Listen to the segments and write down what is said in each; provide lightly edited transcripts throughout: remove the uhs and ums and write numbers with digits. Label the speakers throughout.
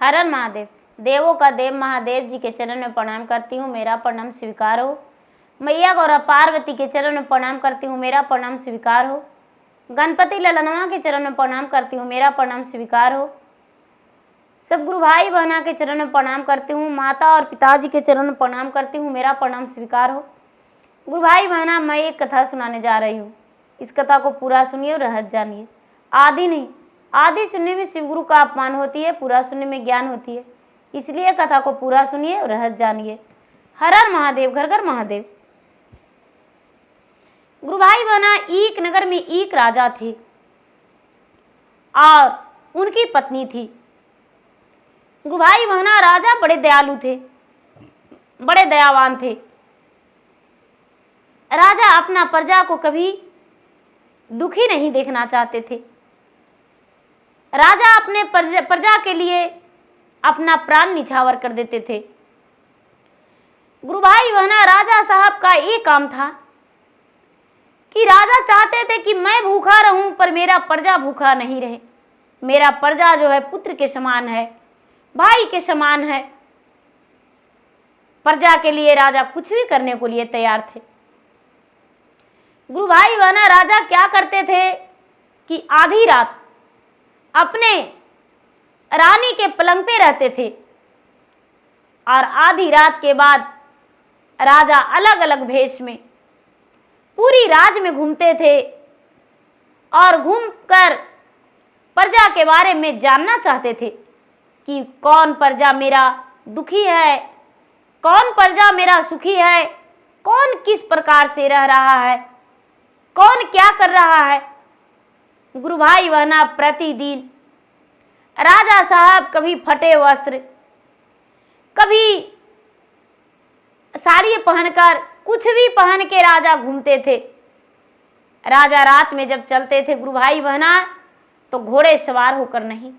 Speaker 1: हर हर महादेव। देवों का देव महादेव जी के चरण में प्रणाम करती हूँ, मेरा प्रणाम स्वीकार हो। मैया गौरा पार्वती के चरण में प्रणाम करती हूँ, मेरा प्रणाम स्वीकार हो। गणपति ललनवा के चरण में प्रणाम करती हूँ, मेरा प्रणाम स्वीकार हो। सब गुरु भाई बहना के चरण में प्रणाम करती हूँ, माता और पिताजी के चरण में प्रणाम करती हूँ, मेरा प्रणाम स्वीकार हो। गुरु भाई बहना, मैं एक कथा सुनाने जा रही हूँ। इस कथा को पूरा सुनिए और रहस्य जानिए। आदि नहीं, आदि सुनने में शिव गुरु का अपमान होती है, पूरा सुनने में ज्ञान होती है। इसलिए कथा को पूरा सुनिए और रहस्य जानिए। हर हर महादेव, घर घर महादेव। गुरु भाई बहना, एक नगर में एक राजा थे और उनकी पत्नी थी। गुरु भाई बहना, राजा बड़े दयालु थे, बड़े दयावान थे। राजा अपना प्रजा को कभी दुखी नहीं देखना चाहते थे। राजा अपने प्रजा के लिए अपना प्राण निछावर कर देते थे। गुरु भाई बहना, राजा साहब का एक काम था कि राजा चाहते थे कि मैं भूखा रहूं पर मेरा प्रजा भूखा नहीं रहे। मेरा प्रजा जो है पुत्र के समान है, भाई के समान है। प्रजा के लिए राजा कुछ भी करने को लिए तैयार थे। गुरु भाई बहना, राजा क्या करते थे कि आधी रात अपने रानी के पलंग पे रहते थे और आधी रात के बाद राजा अलग अलग भेष में पूरी राज में घूमते थे और घूमकर प्रजा के बारे में जानना चाहते थे कि कौन प्रजा मेरा दुखी है, कौन प्रजा मेरा सुखी है, कौन किस प्रकार से रह रहा है, कौन क्या कर रहा है। गुरु भाई बहना, प्रतिदिन राजा साहब कभी फटे वस्त्र, कभी साड़ी पहनकर, कुछ भी पहन के राजा घूमते थे। राजा रात में जब चलते थे गुरु भाई बहना, तो घोड़े सवार होकर नहीं।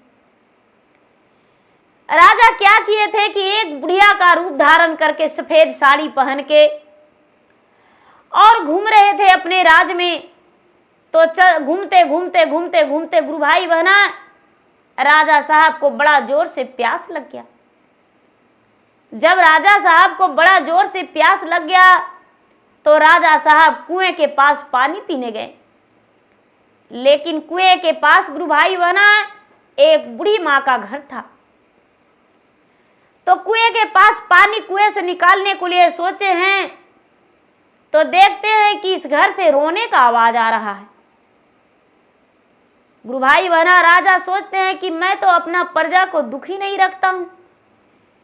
Speaker 1: राजा क्या किए थे कि एक बुढ़िया का रूप धारण करके सफेद साड़ी पहन के और घूम रहे थे अपने राज में। तो घूमते घूमते घूमते घूमते गुरु भाई बहना, राजा साहब को बड़ा जोर से प्यास लग गया। जब राजा साहब को बड़ा जोर से प्यास लग गया तो राजा साहब कुएं के पास पानी पीने गए। लेकिन कुएं के पास गुरु भाई बहना एक बूढ़ी माँ का घर था। तो कुएं के पास पानी कुएं से निकालने के लिए सोचे हैं तो देखते हैं कि इस घर से रोने का आवाज आ रहा है। गुरु भाई बहना, राजा सोचते हैं कि मैं तो अपना प्रजा को दुखी नहीं रखता हूं,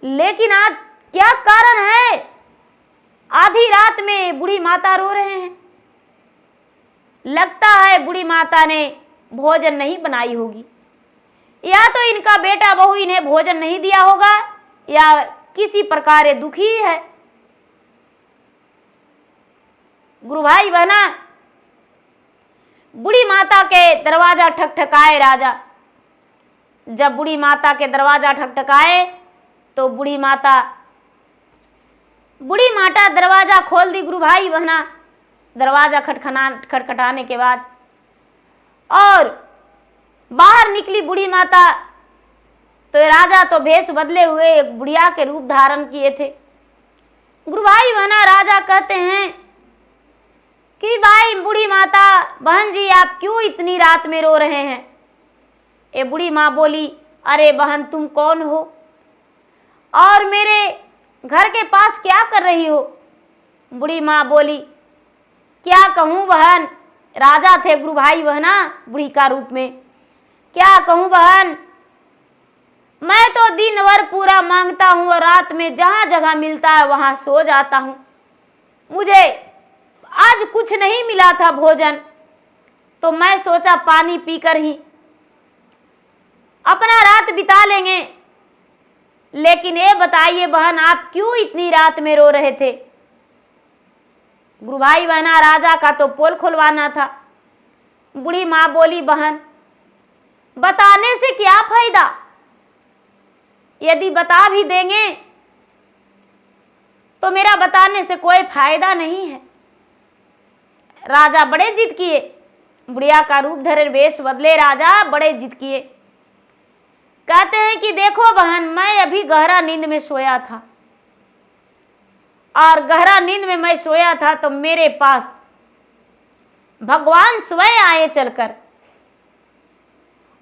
Speaker 1: लेकिन आज क्या कारण है, आधी रात में बूढ़ी माता रो रहे हैं। लगता है बूढ़ी माता ने भोजन नहीं बनाई होगी, या तो इनका बेटा बहू इन्हें भोजन नहीं दिया होगा, या किसी प्रकार दुखी है। गुरु भाई बहना, बूढ़ी माता के दरवाजा ठकठकाए राजा। जब बूढ़ी माता के दरवाजा ठकठकाए तो बूढ़ी माता दरवाजा खोल दी। गुरु भाई बहना, दरवाजा खटखटाने के बाद और बाहर निकली बूढ़ी माता। तो राजा तो भेष बदले हुए एक बुढ़िया के रूप धारण किए थे। गुरु भाई बहना, राजा कहते हैं कि भाई बूढ़ी माता, बहन जी आप क्यों इतनी रात में रो रहे हैं। ये बूढ़ी माँ बोली, अरे बहन तुम कौन हो और मेरे घर के पास क्या कर रही हो। बूढ़ी माँ बोली, क्या कहूँ बहन, राजा थे गुरु भाई बहना बूढ़ी का रूप में। क्या कहूँ बहन, मैं तो दिन भर पूरा मांगता हूँ और रात में जहाँ जगह मिलता है वहाँ सो जाता हूँ। मुझे आज कुछ नहीं मिला था भोजन, तो मैं सोचा पानी पीकर ही अपना रात बिता लेंगे। लेकिन ये बताइए बहन, आप क्यों इतनी रात में रो रहे थे। गुरु भाई बहना, राजा का तो पोल खुलवाना था। बूढ़ी माँ बोली, बहन बताने से क्या फायदा, यदि बता भी देंगे तो मेरा बताने से कोई फायदा नहीं है। राजा बड़े जिद किए, बुढ़िया का रूप धरे वेश बदले राजा बड़े जिद किए। कहते हैं हैं कि देखो बहन, मैं अभी गहरा नींद में सोया था, और गहरा नींद में मैं सोया था तो मेरे पास भगवान स्वयं आए चलकर,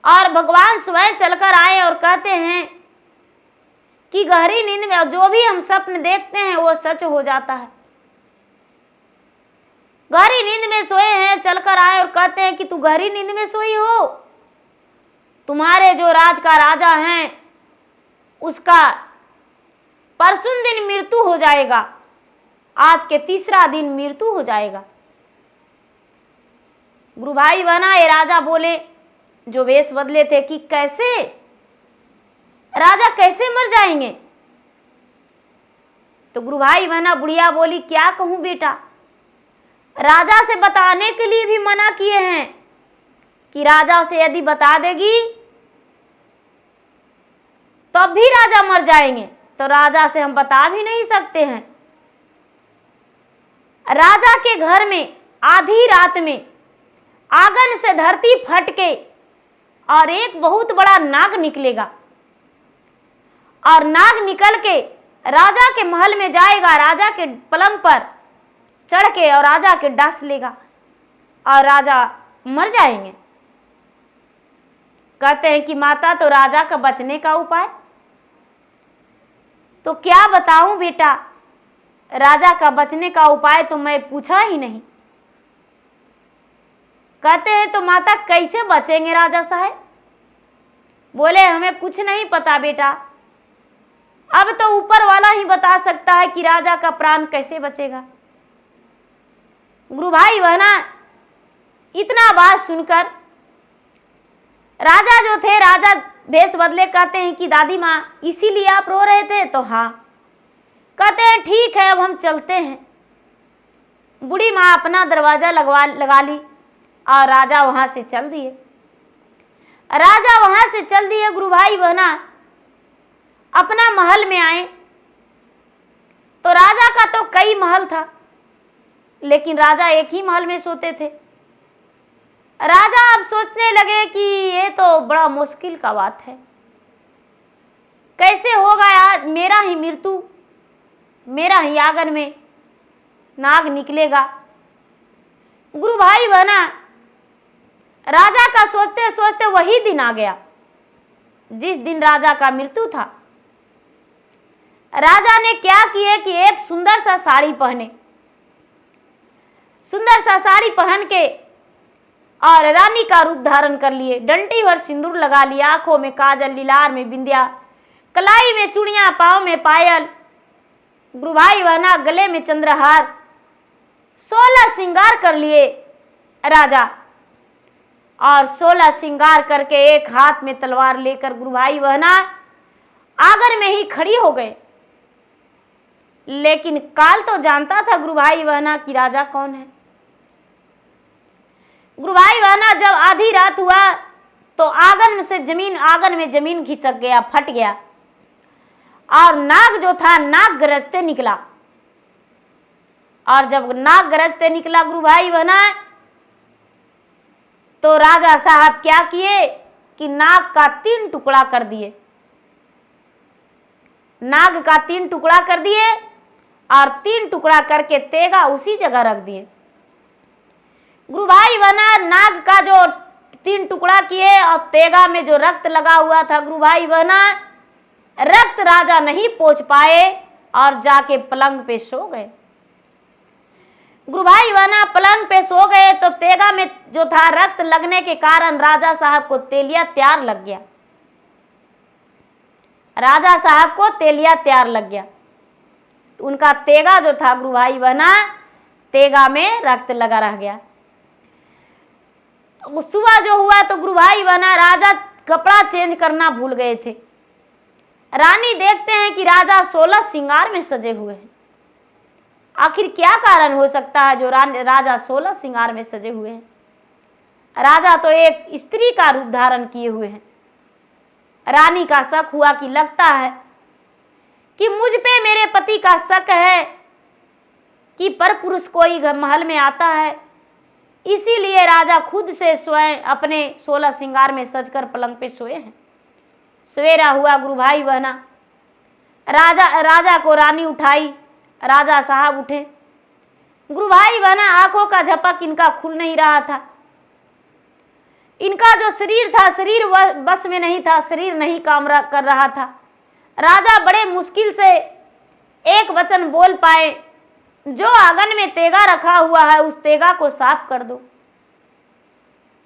Speaker 1: और भगवान स्वयं चलकर आए और कहते हैं कि गहरी नींद में जो भी हम स्वप्न देखते हैं वो सच हो जाता है। गहरी नींद में सोए हैं, चलकर आए और कहते हैं कि तू गहरी नींद में सोई हो, तुम्हारे जो राज का राजा हैं उसका परसों दिन मृत्यु हो जाएगा, आज के तीसरा दिन मृत्यु हो जाएगा। गुरु भाई बहना, ये राजा बोले, जो वेश बदले थे, कि कैसे राजा कैसे मर जाएंगे? तो गुरु भाई बहना बुढ़िया बोली, क्या कहूं बेटा, राजा से बताने के लिए भी मना किए हैं कि राजा से यदि बता देगी तब भी राजा मर जाएंगे, तो राजा से हम बता भी नहीं सकते हैं। राजा के घर में आधी रात में आंगन से धरती फट के और एक बहुत बड़ा नाग निकलेगा, और नाग निकल के राजा के महल में जाएगा, राजा के पलंग पर चढ़ के और राजा के डस लेगा और राजा मर जाएंगे। कहते हैं कि माता, तो राजा का बचने का उपाय? तो क्या बताऊं बेटा, राजा का बचने का उपाय तो मैं पूछा ही नहीं। कहते हैं तो माता कैसे बचेंगे राजा साहब? बोले, हमें कुछ नहीं पता बेटा, अब तो ऊपर वाला ही बता सकता है कि राजा का प्राण कैसे बचेगा। गुरु भाई बहना, इतना बात सुनकर राजा जो थे, राजा भेष बदले, कहते हैं कि दादी माँ इसीलिए आप रो रहे थे? तो हाँ। कहते हैं ठीक है, अब हम चलते हैं। बूढ़ी माँ अपना दरवाजा लगा ली और राजा वहां से चल दिए। राजा वहां से चल दिए। गुरु भाई बहना अपना महल में आए तो राजा का तो कई महल था, लेकिन राजा एक ही महल में सोते थे। राजा अब सोचने लगे कि ये तो बड़ा मुश्किल का बात है, कैसे होगा आज मेरा ही मृत्यु, मेरा ही आंगन में नाग निकलेगा। गुरु भाई बहना राजा का सोचते सोचते वही दिन आ गया जिस दिन राजा का मृत्यु था। राजा ने क्या किए कि एक सुंदर सा साड़ी पहने, सुंदर सा साड़ी पहन के और रानी का रूप धारण कर लिए, डंटी भर सिंदूर लगा लिया, आंखों में काजल, लीलार में बिंदिया, कलाई में चूड़ियां, पाँव में पायल, गुरु भाई बहना गले में चंद्रहार, 16 श्रृंगार कर लिए राजा। और 16 श्रृंगार करके एक हाथ में तलवार लेकर गुरु भाई बहना आंगन में ही खड़ी हो गए। लेकिन काल तो जानता था गुरु भाई बहना कि राजा कौन है। गुरु भाई बहना जब आधी रात हुआ तो आंगन में जमीन खिसक गया, फट गया, और नाग जो था नाग गरजते निकला। और जब नाग गरजते निकला गुरु भाई बहना तो राजा साहब क्या किए कि नाग का 3 टुकड़ा कर दिए, नाग का 3 टुकड़ा कर दिए और 3 टुकड़ा करके तेगा उसी जगह रख दिए। गुरु भाई बहना नाग का जो 3 टुकड़ा किए और तेगा में जो रक्त लगा हुआ था, गुरु भाई बहना रक्त राजा नहीं पोंछ पाए और जाके पलंग पे सो गए। गुरु भाई बहना पलंग पे सो गए तो तेगा में जो था रक्त लगने के कारण राजा साहब को तेलिया त्यार लग गया, राजा साहब को तेलिया त्यार लग गया। तो उनका तेगा जो था गुरु भाई बहना तेगा में रक्त लगा रह गया। सुबह जो हुआ तो गुरु भाई बहना राजा कपड़ा चेंज करना भूल गए थे। रानी देखते हैं कि राजा 16 श्रृंगार में सजे हुए हैं। आखिर क्या कारण हो सकता है जो राजा 16 श्रृंगार में सजे हुए हैं? राजा तो एक स्त्री का रूप धारण किए हुए हैं। रानी का शक हुआ कि लगता है कि मुझ पे मेरे पति का शक है कि परपुरुष कोई महल में आता है, इसीलिए राजा खुद से स्वयं अपने 16 श्रृंगार में सजकर पलंग पे सोए हैं। सवेरा हुआ गुरु भाई बहना, राजा को रानी उठाई, राजा साहब उठे। गुरु भाई बहना आंखों का झपक इनका खुल नहीं रहा था। इनका जो शरीर था, शरीर बस में नहीं था, शरीर नहीं काम कर रहा था। राजा बड़े मुश्किल से एक वचन बोल पाए, जो आंगन में तेगा रखा हुआ है उस तेगा को साफ कर दो।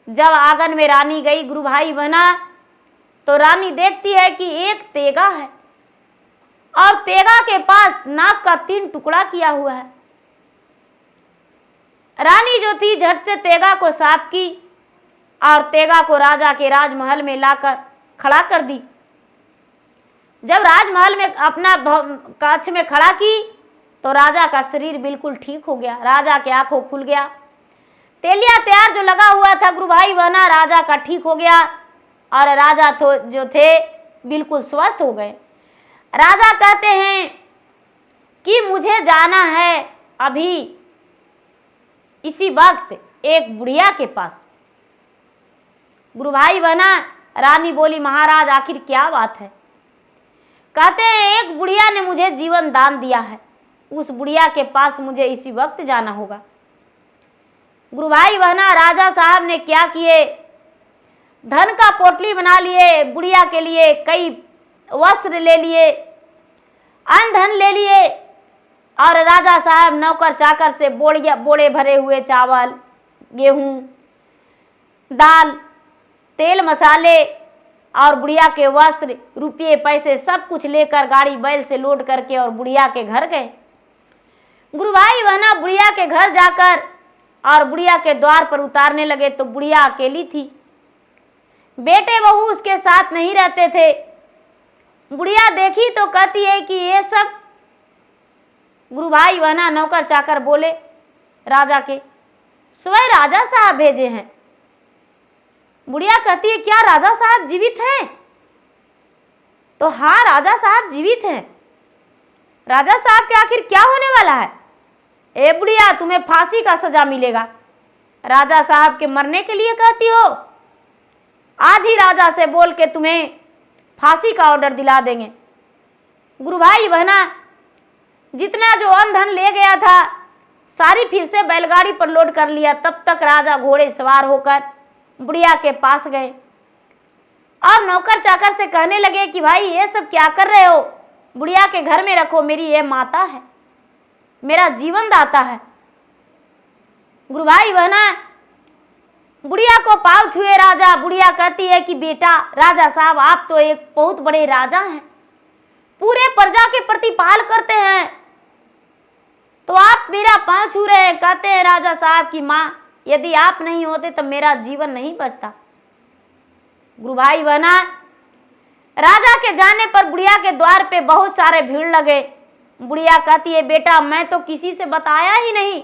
Speaker 1: जब आंगन में रानी गई गुरु भाई बहना, तो रानी देखती है कि एक तेगा है और तेगा के पास नाक का 3 टुकड़ा किया हुआ है। रानी जो थी झट से तेगा को साफ की और तेगा को राजा के राजमहल में लाकर खड़ा कर दी। जब राजमहल में अपना कक्ष में खड़ा की तो राजा का शरीर बिल्कुल ठीक हो गया, राजा के आंखों खुल गया। तेलिया तैयार जो लगा हुआ था गुरु भाई बहना, राजा का ठीक हो गया और राजा जो थे बिल्कुल स्वस्थ हो गए। राजा कहते हैं कि मुझे जाना है अभी इसी वक्त एक बुढ़िया के पास। गुरु भाई बहना, रानी बोली महाराज आखिर क्या बात है? कहते हैं एक बुढ़िया ने मुझे जीवन दान दिया है, उस बुढ़िया के पास मुझे इसी वक्त जाना होगा। गुरु भाई बहना, राजा साहब ने क्या किए, धन का पोटली बना लिए, बुढ़िया के लिए कई वस्त्र ले लिए, अन्न धन ले लिए और राजा साहब नौकर चाकर से बोड़े भरे हुए चावल, गेहूं, दाल, तेल, मसाले और बुढ़िया के वस्त्र, रुपये, पैसे सब कुछ लेकर गाड़ी बैल से लोड करके और बुढ़िया के घर गए। गुरु भाई बहना बुढ़िया के घर जाकर और बुढ़िया के द्वार पर उतारने लगे तो बुढ़िया अकेली थी, बेटे बहू उसके साथ नहीं रहते थे। बुढ़िया देखी तो कहती है कि ये सब गुरु भाई बहना नौकर चाकर बोले राजा के स्वयं राजा साहब भेजे हैं। बुढ़िया कहती है क्या राजा साहब जीवित हैं? तो हाँ राजा साहब जीवित हैं। राजा साहब के आखिर क्या होने वाला है? ए बुढ़िया, तुम्हें फांसी का सजा मिलेगा। राजा साहब के मरने के लिए कहती हो? आज ही राजा से बोल के तुम्हें फांसी का ऑर्डर दिला देंगे। गुरु भाई बहना जितना जो अन्न धन ले गया था सारी फिर से बैलगाड़ी पर लोड कर लिया। तब तक राजा घोड़े सवार होकर बुढ़िया के पास गए और नौकर चाकर से कहने लगे कि भाई ये सब क्या कर रहे हो, बुढ़िया के घर में रखो, मेरी ये माता है, मेरा जीवन दाता है। गुरु भाई बहना बुढ़िया को पाँव छुए राजा। बुढ़िया कहती है कि बेटा राजा साहब आप तो एक बहुत बड़े राजा हैं, पूरे प्रजा के प्रतिपाल करते हैं, तो आप मेरा पाँव छू रहे हैं। कहते हैं राजा साहब की माँ यदि आप नहीं होते तो मेरा जीवन नहीं बचता। गुरु भाई बहना राजा के जाने पर बुढ़िया के द्वार पे बहुत सारे भीड़ लगे। बुढ़िया कहती है बेटा मैं तो किसी से बताया ही नहीं,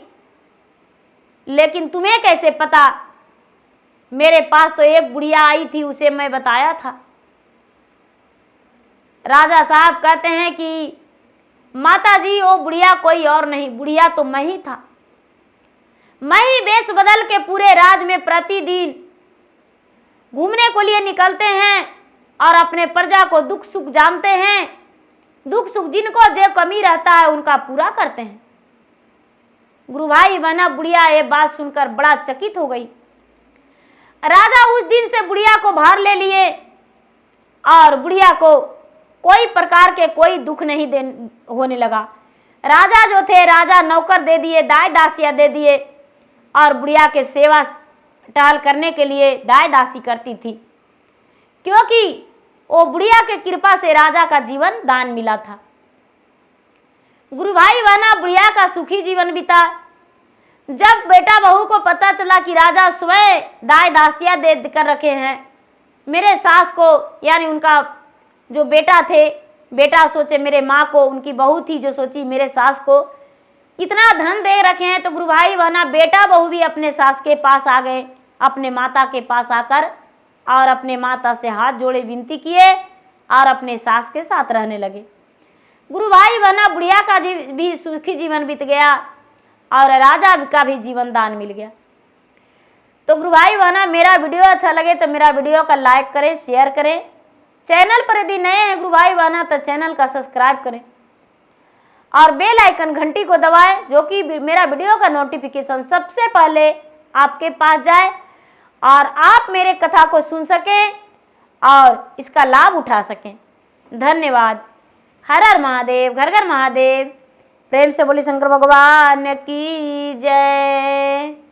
Speaker 1: लेकिन तुम्हें कैसे पता? मेरे पास तो एक बुढ़िया आई थी, उसे मैं बताया था। राजा साहब कहते हैं कि माता जी वो बुढ़िया कोई और नहीं, बुढ़िया तो मैं ही था। मैं ही वेश बदल के पूरे राज में प्रतिदिन घूमने को लिए निकलते हैं और अपने प्रजा को दुख सुख जानते हैं, दुख सुख जिनको जो कमी रहता है उनका पूरा करते हैं। गुरु भाई बहना बुढ़िया ये बात सुनकर बड़ा चकित हो गई। राजा उस दिन से बुढ़िया को बाहर ले लिए और बुढ़िया को कोई प्रकार के कोई दुख नहीं होने लगा। राजा जो थे राजा नौकर दे दिए, दाई दासिया दे दिए और बुढ़िया के सेवा टहल करने के लिए दाई दासी करती थी, क्योंकि वो बुढ़िया के कृपा से राजा का जीवन दान मिला था। गुरु भाई बहना बुढ़िया का सुखी जीवन बीता। जब बेटा बहू को पता चला कि राजा स्वयं दाई दासिया दे कर रखे हैं, मेरे सास को यानी उनका जो बेटा थे, बेटा सोचे मेरे माँ को, उनकी बहू थी जो सोची मेरे सास को इतना धन दे रखे हैं, तो गुरु भाई बहना बेटा बहू भी अपने सास के पास आ गए। अपने माता के पास आकर और अपने माता से हाथ जोड़े विनती किए और अपने सास के साथ रहने लगे। गुरु भाई बहना बुढ़िया का भी सुखी जीवन बीत गया और राजा का भी जीवन दान मिल गया। तो गुरु भाई बहना मेरा वीडियो अच्छा लगे तो मेरा वीडियो का लाइक करें, शेयर करें चैनल पर यदि नए हैं गुरु भाई बहना तो चैनल का सब्सक्राइब करें और बेल आइकन घंटी को दबाएं, जो कि मेरा वीडियो का नोटिफिकेशन सबसे पहले आपके पास जाए और आप मेरे कथा को सुन सकें और इसका लाभ उठा सकें। धन्यवाद। हर हर महादेव, घर घर महादेव। प्रेम से बोली शंकर भगवान की जय।